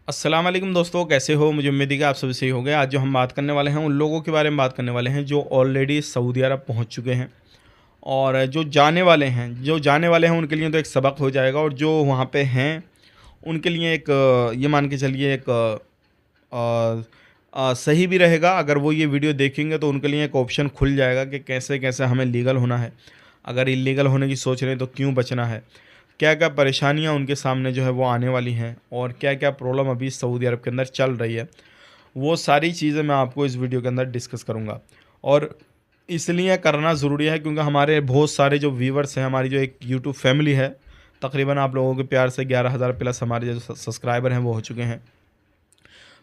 अस्सलाम वालेकुम दोस्तों, कैसे हो? मुझे उम्मीद है कि आप सभी सही हो गए। आज जो हम बात करने वाले हैं उन लोगों के बारे में बात करने वाले हैं जो ऑलरेडी सऊदी अरब पहुंच चुके हैं। और जो जाने वाले हैं उनके लिए तो एक सबक हो जाएगा, और जो वहां पे हैं उनके लिए एक ये मान के चलिए एक सही भी रहेगा। अगर वो ये वीडियो देखेंगे तो उनके लिए एक ऑप्शन खुल जाएगा कि कैसे कैसे हमें लीगल होना है। अगर इलीगल होने की सोच रहे हैं तो क्यों बचना है, क्या क्या परेशानियां उनके सामने जो है वो आने वाली हैं, और क्या क्या प्रॉब्लम अभी सऊदी अरब के अंदर चल रही है, वो सारी चीज़ें मैं आपको इस वीडियो के अंदर डिस्कस करूँगा। और इसलिए करना ज़रूरी है क्योंकि हमारे बहुत सारे जो व्यूवर्स हैं, हमारी जो एक यूट्यूब फैमिली है, तकरीबन आप लोगों के प्यार से 11,000 प्लस हमारे जो सब्सक्राइबर हैं वो हो चुके हैं।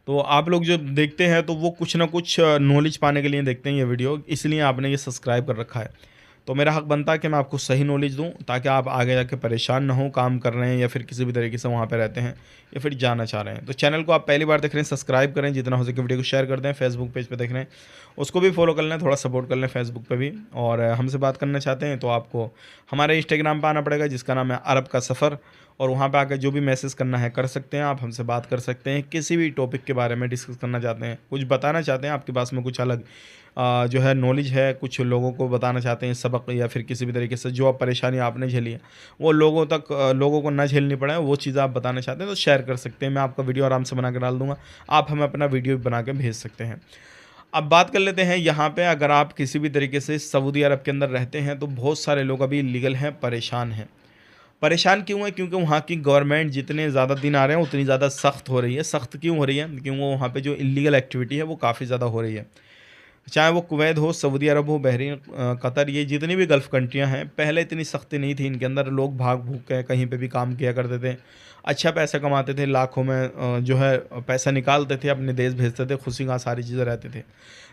तो आप लोग जो देखते हैं तो वो कुछ ना कुछ नॉलेज पाने के लिए देखते हैं ये वीडियो, इसलिए आपने ये सब्सक्राइब कर रखा है। तो मेरा हक बनता है कि मैं आपको सही नॉलेज दूं, ताकि आप आगे जाके परेशान ना हो, काम कर रहे हैं या फिर किसी भी तरीके से वहाँ पे रहते हैं या फिर जाना चाह रहे हैं। तो चैनल को आप पहली बार देख रहे हैं, सब्सक्राइब करें, जितना हो सके वीडियो को शेयर कर दें। फेसबुक पेज पे देख रहे हैं उसको भी फॉलो कर लें, थोड़ा सपोर्ट कर लें फेसबुक पे भी। और हमसे बात करना चाहते हैं तो आपको हमारे इंस्टाग्राम पर आना पड़ेगा, जिसका नाम है अरब का सफ़र। और वहाँ पे आकर जो भी मैसेज करना है कर सकते हैं, आप हमसे बात कर सकते हैं। किसी भी टॉपिक के बारे में डिस्कस करना चाहते हैं, कुछ बताना चाहते हैं, आपके पास में कुछ अलग जो है नॉलेज है, कुछ लोगों को बताना चाहते हैं सबक, या फिर किसी भी तरीके से जो आप परेशानी आपने झेली है वो लोगों को ना झेलनी पड़े, वो चीज़ आप बताना चाहते हैं तो शेयर कर सकते हैं। मैं आपका वीडियो आराम से बना के डाल दूँगा, आप हमें अपना वीडियो भी बना के भेज सकते हैं। अब बात कर लेते हैं यहाँ पे, अगर आप किसी भी तरीके से सऊदी अरब के अंदर रहते हैं तो बहुत सारे लोग अभी इलीगल हैं, परेशान हैं। परेशान क्यों है? क्योंकि वहाँ की गवर्नमेंट जितने ज़्यादा दिन आ रहे हैं उतनी ज़्यादा सख्त हो रही है। सख्त क्यों हो रही है? क्योंकि वो वहाँ पे जो इलीगल एक्टिविटी है वो काफ़ी ज़्यादा हो रही है। चाहे वो कुवैत हो, सऊदी अरब हो, बहरीन, कतर, ये जितनी भी गल्फ़ कंट्रियाँ हैं, पहले इतनी सख्ती नहीं थी इनके अंदर। लोग भाग भूग के कहीं पे भी काम किया करते थे, अच्छा पैसा कमाते थे, लाखों में जो है पैसा निकालते थे, अपने देश भेजते थे, खुशी का सारी चीज़ें रहते थे।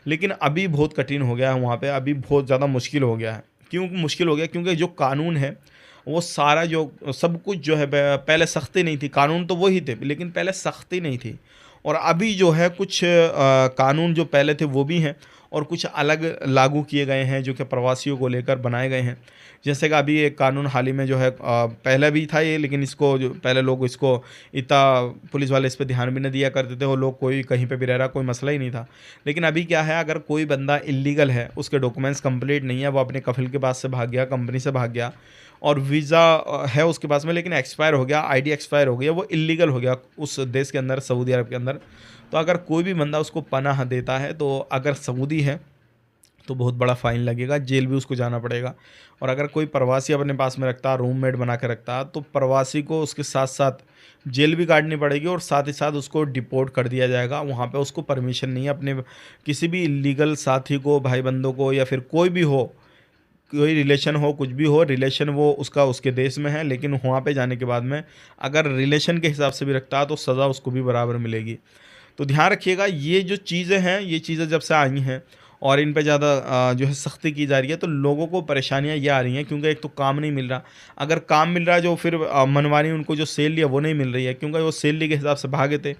लेकिन अभी बहुत कठिन हो गया है वहाँ पे, अभी बहुत ज़्यादा मुश्किल हो गया है। क्यों मुश्किल हो गया? क्योंकि जो कानून है वो सारा जो सब कुछ जो है पहले सख्ती नहीं थी, कानून तो वही थे लेकिन पहले सख्ती नहीं थी। और अभी जो है कुछ कानून जो पहले थे वो भी हैं, और कुछ अलग लागू किए गए हैं जो कि प्रवासियों को लेकर बनाए गए हैं। जैसे कि अभी एक कानून हाल ही में जो है, पहले भी था ये, लेकिन इसको जो पहले लोग इसको इतना पुलिस वाले इस पे ध्यान भी नहीं दिया करते थे, और लोग कोई कहीं पे भी रह रहा, कोई मसला ही नहीं था। लेकिन अभी क्या है, अगर कोई बंदा इलीगल है, उसके डॉक्यूमेंट्स कंप्लीट नहीं है, वो अपने कफिल के पास से भाग गया, कंपनी से भाग गया, और वीज़ा है उसके पास में लेकिन एक्सपायर हो गया, आईडी एक्सपायर हो गया, वो इलीगल हो गया उस देश के अंदर, सऊदी अरब के अंदर। तो अगर कोई भी बंदा उसको पनाह देता है, तो अगर सऊदी है तो बहुत बड़ा फ़ाइन लगेगा, जेल भी उसको जाना पड़ेगा। और अगर कोई प्रवासी अपने पास में रखता, रूममेट बना के रखता, तो प्रवासी को उसके साथ-साथ जेल भी काटनी पड़ेगी, और साथ ही साथ उसको डिपोर्ट कर दिया जाएगा। वहाँ पे उसको परमिशन नहीं है अपने किसी भी इल्लीगल साथी को, भाई-बंधों को, या फिर कोई भी हो, कोई रिलेशन हो, कुछ भी हो, रिलेशन वो उसका उसके देश में है, लेकिन वहाँ पे जाने के बाद में अगर रिलेशन के हिसाब से भी रखता है तो सज़ा उसको भी बराबर मिलेगी। तो ध्यान रखिएगा, ये जो चीज़ें हैं, ये चीज़ें जब से आई हैं और इन पे ज़्यादा जो है सख्ती की जा रही है, तो लोगों को परेशानियाँ ये आ रही हैं, क्योंकि एक तो काम नहीं मिल रहा। अगर काम मिल रहा है, जो फिर मनमानी उनको जो सैलरी है वो नहीं मिल रही है, क्योंकि वो सैलरी के हिसाब से भागे थे।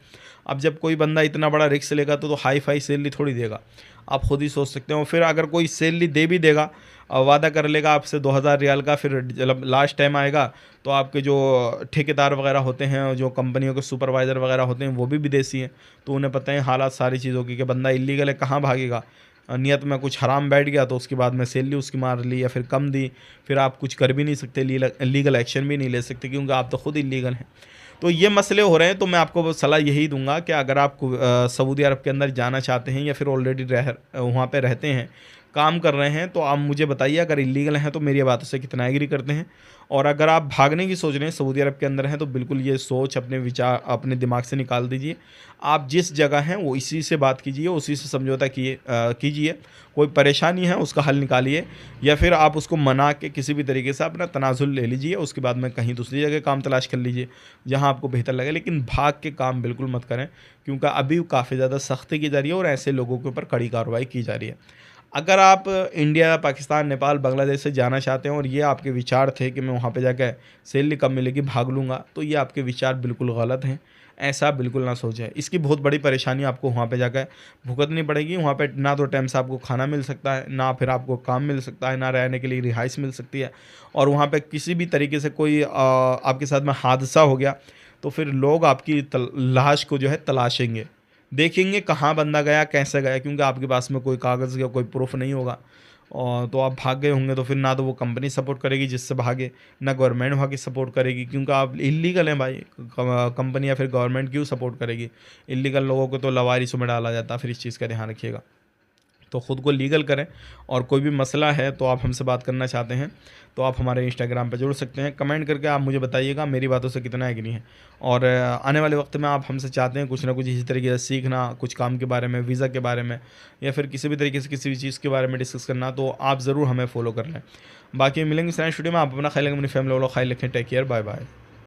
अब जब कोई बंदा इतना बड़ा रिस्क लेगा तो हाई फाई सैलरी थोड़ी देगा, आप खुद ही सोच सकते हो। फिर अगर कोई सैलरी दे भी देगा, वादा कर लेगा आपसे 2,000 रियाल का, फिर जब लास्ट टाइम आएगा तो आपके जो ठेकेदार वगैरह होते हैं, जो कंपनियों के सुपरवाइज़र वगैरह होते हैं, वो भी विदेशी हैं। तो उन्हें पता है हालात सारी चीज़ों की, कि बंदा इलीगल है, कहाँ भागेगा। नियत में कुछ हराम बैठ गया तो उसके बाद में सैलरी उसकी मार ली या फिर कम दी, फिर आप कुछ कर भी नहीं सकते, लीगल एक्शन भी नहीं ले सकते, क्योंकि आप तो खुद इलीगल हैं। तो ये मसले हो रहे हैं। तो मैं आपको बस सलाह यही दूंगा कि अगर आप सऊदी अरब के अंदर जाना चाहते हैं, या फिर ऑलरेडी वहाँ पे रहते हैं, काम कर रहे हैं, तो आप मुझे बताइए, अगर इलीगल हैं तो मेरी बातों से कितना एग्री करते हैं। और अगर आप भागने की सोच रहे हैं, सऊदी अरब के अंदर हैं, तो बिल्कुल ये सोच, अपने विचार अपने दिमाग से निकाल दीजिए। आप जिस जगह हैं वो इसी से बात कीजिए, उसी से समझौता कीजिए। कोई परेशानी है उसका हल निकालिए, या फिर आप उसको मना के किसी भी तरीके से अपना तनाज़ुल ले लीजिए। उसके बाद में कहीं दूसरी जगह काम तलाश कर लीजिए जहाँ आपको बेहतर लगे, लेकिन भाग के काम बिल्कुल मत करें, क्योंकि अभी काफ़ी ज़्यादा सख्ती की जा रही है और ऐसे लोगों के ऊपर कड़ी कार्रवाई की जा रही है। अगर आप इंडिया, पाकिस्तान, नेपाल, बांग्लादेश से जाना चाहते हैं, और ये आपके विचार थे कि मैं वहाँ पे जाकर सैलरी कम मिलेगी, भाग लूँगा, तो ये आपके विचार बिल्कुल गलत हैं। ऐसा बिल्कुल ना सोचें। इसकी बहुत बड़ी परेशानी आपको वहाँ पे जाकर भुगतनी पड़ेगी। वहाँ पे ना तो टाइम से आपको खाना मिल सकता है, ना फिर आपको काम मिल सकता है, ना रहने के लिए रिहाइश मिल सकती है। और वहाँ पे किसी भी तरीके से कोई आपके साथ में हादसा हो गया, तो फिर लोग आपकी लाश को जो है तलाशेंगे, देखेंगे कहाँ बंदा गया, कैसे गया, क्योंकि आपके पास में कोई कागज़ या कोई प्रूफ नहीं होगा। और तो आप भाग गए होंगे, तो फिर ना तो वो कंपनी सपोर्ट करेगी जिससे भागे, ना गवर्नमेंट वहाँ की सपोर्ट करेगी, क्योंकि आप इलीगल हैं भाई। कंपनी या फिर गवर्नमेंट क्यों सपोर्ट करेगी? इलीगल लोगों को तो लवारिसों में डाला जाता है, फिर इस चीज़ का ध्यान रखिएगा। तो ख़ुद को लीगल करें, और कोई भी मसला है तो आप हमसे बात करना चाहते हैं तो आप हमारे इंस्टाग्राम पे जुड़ सकते हैं। कमेंट करके आप मुझे बताइएगा मेरी बातों से कितना एग्री है। और आने वाले वक्त में आप हमसे चाहते हैं कुछ ना कुछ इसी तरीके से सीखना, कुछ काम के बारे में, वीज़ा के बारे में, या फिर किसी भी तरीके से किसी भी चीज़ के बारे में डिस्कस करना, तो आप ज़रूर हमें फॉलो कर लें। बाकी मिलेंगे इस नए स्टूडियो में। आप अपना ख्याल रखें, अपनी फैमिली वालों का ख्याल रखें। Take care, bye bye.